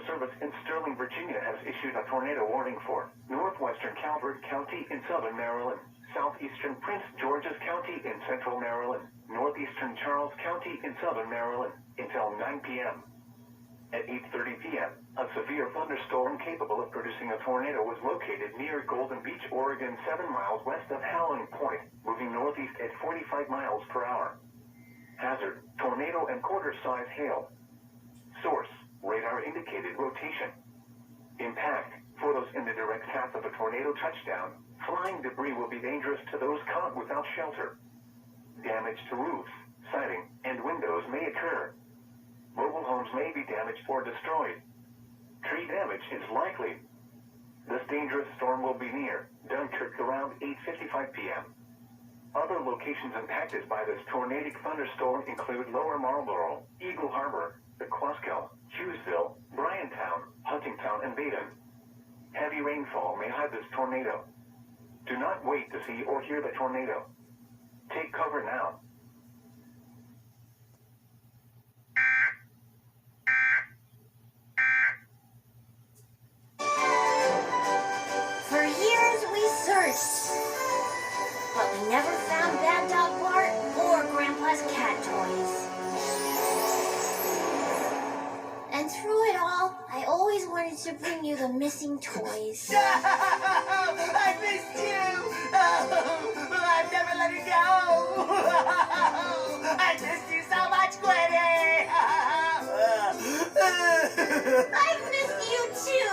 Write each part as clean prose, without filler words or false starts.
Service in Sterling, Virginia has issued a tornado warning for northwestern Calvert County in southern Maryland, southeastern Prince George's County in central Maryland, northeastern Charles County in southern Maryland, until 9 p.m. At 8:30 p.m., a severe thunderstorm capable of producing a tornado was located near Golden Beach, Oregon, 7 miles west of Howling Point, moving northeast at 45 miles per hour. Hazard, tornado and quarter-size hail. Source, radar indicated rotation. Impact, photos in the direct path of a tornado touchdown. Flying debris will be dangerous to those caught without shelter. Damage to roofs, siding, and windows may occur. Mobile homes may be damaged or destroyed. Tree damage is likely. This dangerous storm will be near Dunkirk around 8:55 p.m. Other locations impacted by this tornadic thunderstorm include Lower Marlboro, Eagle Harbor, Quaskell, Hughesville, Bryantown, Huntingtown, and Baden. Heavy rainfall may hide this tornado. Do not wait to see or hear the tornado. Take cover now. For years we searched, but we never found Bad Dog Bart or Grandpa's cat toys. And through it all, I always wanted to bring you the missing toys. No! I missed you! Oh, I'm never letting go! I missed you so much, Gwenny! I missed you too!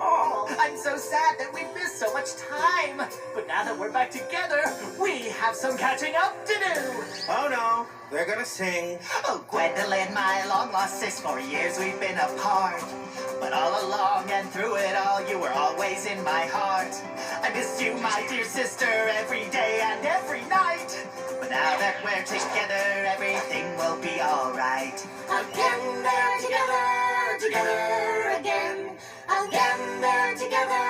Oh, I'm so sad that we missed so much time. But now that we're back together, we have some catching up to do. Oh no, they're gonna sing. Oh, Gwendolyn, my long-lost sis, for years we've been apart. But all along and through it all, you were always in my heart. I missed you, my dear sister, every day and every night. But now that we're together, everything will be alright. Again, they're together, together again. Again, they're together,